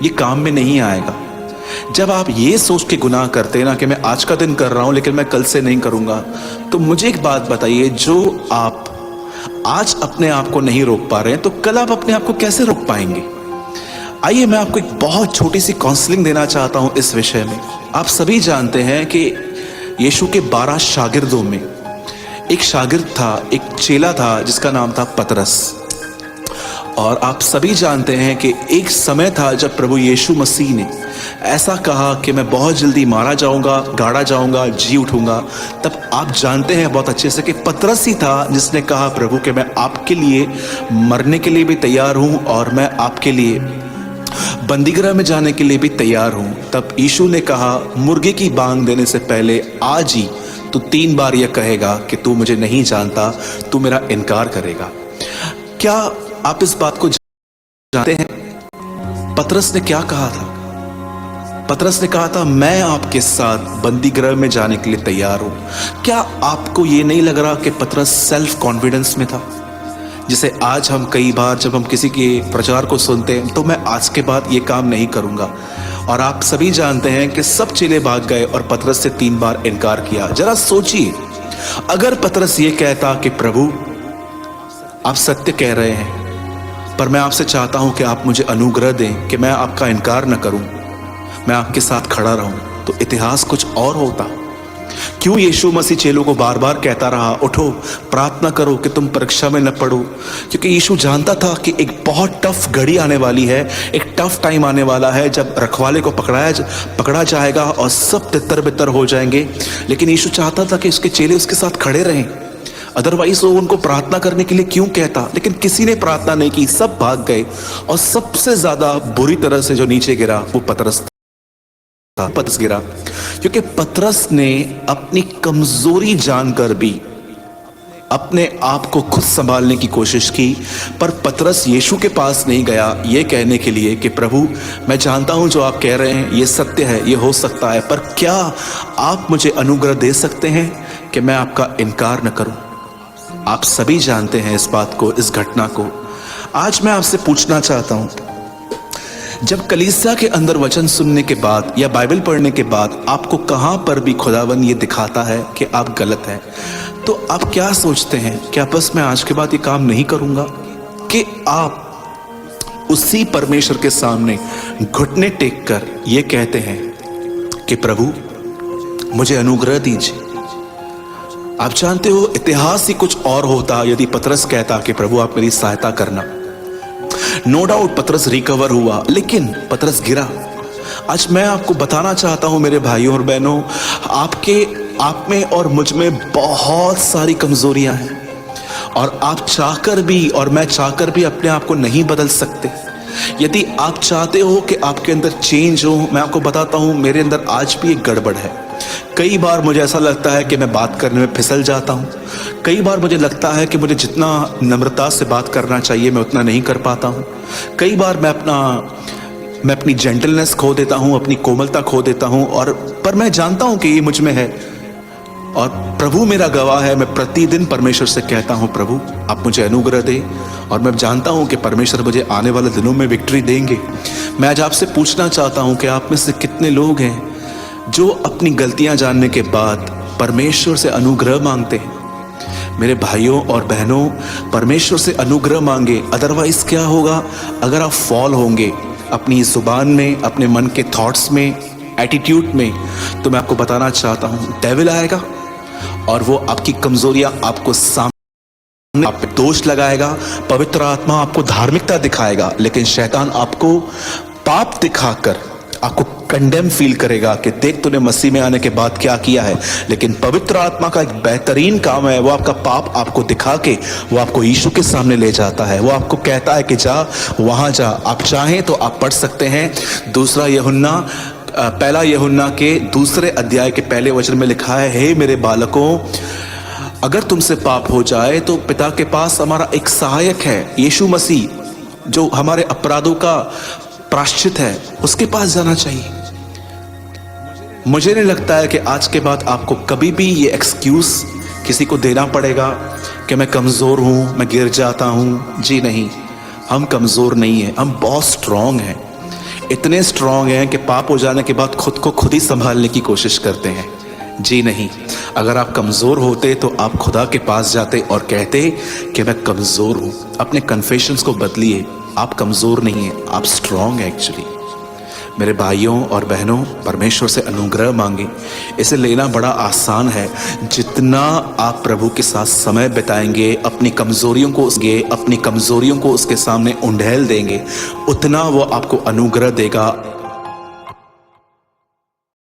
ये काम में नहीं आएगा। जब आप ये सोच के गुनाह करते हैं ना कि मैं आज का दिन कर रहा हूं लेकिन मैं कल से नहीं करूंगा, तो मुझे एक बात बताइए, जो आप आज अपने आप को नहीं रोक पा रहे हैं तो कल आप अपने आप को कैसे रोक पाएंगे? आइए मैं आपको एक बहुत छोटी सी काउंसलिंग देना चाहता हूं इस विषय में। आप सभी जानते हैं कि यीशु के 12 शागिर्दों में एक शागिर्द था, एक चेला था जिसका नाम था पतरस। और आप सभी जानते हैं कि एक समय था जब प्रभु यीशु मसीह ने ऐसा कहा कि मैं बहुत जल्दी मारा जाऊंगा, गाड़ा जाऊंगा, जी उठूंगा। तब आप जानते हैं बहुत अच्छे से कि पतरस ही था जिसने कहा प्रभु कि मैं आपके लिए मरने के लिए भी तैयार हूं और मैं आपके लिए बंदीगृह में जाने के लिए भी तैयार हूं। तब यीशु ने कहा, मुर्गे की बांग देने से पहले आज ही तू 3 बार यह कहेगा कि तू मुझे नहीं जानता, तू मेरा इनकार करेगा। क्या आप इस बात को जानते हैं? पतरस ने क्या कहा था? पतरस ने कहा था, मैं आपके साथ बंदीगृह में जाने के लिए तैयार हूं। क्या आपको यह नहीं लग रहा कि पतरस सेल्फ कॉन्फिडेंस में था? जिसे आज हम कई बार जब हम किसी के प्रचार को सुनते हैं तो मैं आज के बाद ये काम नहीं करूंगा, और आप सभी जानते हैं कि सब चेले भाग गए और पतरस से 3 बार इनकार किया। जरा सोचिए, अगर पतरस ये कहता कि प्रभु आप सत्य कह रहे हैं पर मैं आपसे चाहता हूं कि आप मुझे अनुग्रह दें कि मैं आपका इनकार न करूं, मैं आपके साथ खड़ा रहूं, तो इतिहास कुछ और होता। क्यों यीशु मसीह चेलों को बार बार कहता रहा, उठो प्रार्थना करो कि तुम परीक्षा में न पड़ो? क्योंकि यीशु जानता था कि एक बहुत टफ घड़ी आने वाली है, एक टफ टाइम आने वाला है जब रखवाले को पकड़ा जाएगा और सब तितर बितर हो जाएंगे। लेकिन यीशु चाहता था कि उसके चेले उसके साथ खड़े रहें, अदरवाइज वो उनको प्रार्थना करने के लिए क्यों कहता? लेकिन किसी ने प्रार्थना नहीं की, सब भाग गए। और सबसे ज्यादा बुरी तरह से जो नीचे गिरा वो पतरस गिरा, क्योंकि पतरस ने अपनी कमजोरी जानकर भी अपने आप को खुद संभालने की कोशिश की। पर पतरस यीशु के पास नहीं गया ये कहने के लिए कि प्रभु मैं जानता हूं जो आप कह रहे हैं ये सत्य है, ये हो सकता है, पर क्या आप मुझे अनुग्रह दे सकते हैं कि मैं आपका इनकार न करूं? आप सभी जानते हैं इस बात को, इस घटना को। आज मैं आपसे पूछना चाहता हूं, जब कलीसिया के अंदर वचन सुनने के बाद या बाइबल पढ़ने के बाद आपको कहां पर भी खुदावन ये दिखाता है कि आप गलत हैं, तो आप क्या सोचते हैं? क्या बस मैं आज के बाद ये काम नहीं करूंगा? कि आप उसी परमेश्वर के सामने घुटने टेक कर ये कहते हैं कि प्रभु मुझे अनुग्रह दीजिए? आप जानते हो इतिहास ही कुछ और होता यदि पतरस कहता कि प्रभु आप मेरी सहायता करना। नो डाउट पतरस रिकवर हुआ, लेकिन पतरस गिरा। आज मैं आपको बताना चाहता हूं मेरे भाइयों और बहनों, आप में और मुझ में बहुत सारी कमजोरियां हैं, और आप चाहकर भी और मैं चाहकर भी अपने आप को नहीं बदल सकते। यदि आप चाहते हो कि आपके अंदर चेंज हो, मैं आपको बताता हूं मेरे अंदर आज भी एक गड़बड़ है। कई बार मुझे ऐसा लगता है कि मैं बात करने में फिसल जाता हूं। कई बार मुझे लगता है कि मुझे जितना नम्रता से बात करना चाहिए मैं उतना नहीं कर पाता हूं। कई बार मैं अपनी जेंटलनेस खो देता हूं, अपनी कोमलता खो देता हूं, पर मैं जानता हूं कि ये मुझ में है, और प्रभु मेरा गवाह है। मैं प्रतिदिन परमेश्वर से कहता हूं प्रभु आप मुझे अनुग्रह दे, और मैं जानता हूं कि परमेश्वर मुझे आने वाले दिनों में विक्ट्री देंगे। मैं आज आपसे पूछना चाहता हूं कि आप में से कितने लोग हैं जो अपनी गलतियां जानने के बाद परमेश्वर से अनुग्रह मांगते हैं? मेरे भाइयों और बहनों, परमेश्वर से अनुग्रह मांगे, अदरवाइज क्या होगा? अगर आप फॉल होंगे अपनी जुबान में, अपने मन के थॉट्स में, एटीट्यूड में, तो मैं आपको बताना चाहता हूं डेविल आएगा और वो आपकी कमजोरियां आपको सामने, आप पे दोष लगाएगा। पवित्र आत्मा आपको धार्मिकता दिखाएगा, लेकिन शैतान आपको पाप दिखाकर आपको कंडेम फील करेगा कि देख तूने मसीह में आने के बाद क्या किया है। लेकिन पवित्र आत्मा का एक बेहतरीन काम है, वो आपका पाप आपको दिखा के वो आपको यीशु के सामने ले जाता है। वो आपको कहता है कि जा वहां जा। आप चाहें तो आप पढ़ सकते हैं पहला यूहन्ना के 2 अध्याय के पहले वचन में लिखा है, हे मेरे बालकों, अगर तुमसे पाप हो जाए तो पिता के पास हमारा एक सहायक है, यीशु मसीह, जो हमारे अपराधों का प्रायश्चित है, उसके पास जाना चाहिए। मुझे नहीं लगता है कि आज के बाद आपको कभी भी ये एक्सक्यूज किसी को देना पड़ेगा कि मैं कमजोर हूं, मैं गिर जाता हूं। जी नहीं, हम कमजोर नहीं हैं, हम बहुत स्ट्रांग हैं। इतने स्ट्रांग हैं कि पाप हो जाने के बाद खुद को खुद ही संभालने की कोशिश करते हैं। जी नहीं, अगर आप कमज़ोर होते तो आप खुदा के पास जाते और कहते कि मैं कमज़ोर हूँ। अपने कन्फेशंस को बदलिए, आप कमज़ोर नहीं हैं, आप स्ट्रांग हैं एक्चुअली। मेरे भाइयों और बहनों, परमेश्वर से अनुग्रह मांगे। इसे लेना बड़ा आसान है। जितना आप प्रभु के साथ समय बिताएंगे, अपनी कमज़ोरियों को उसके सामने उंडेल देंगे, उतना वो आपको अनुग्रह देगा।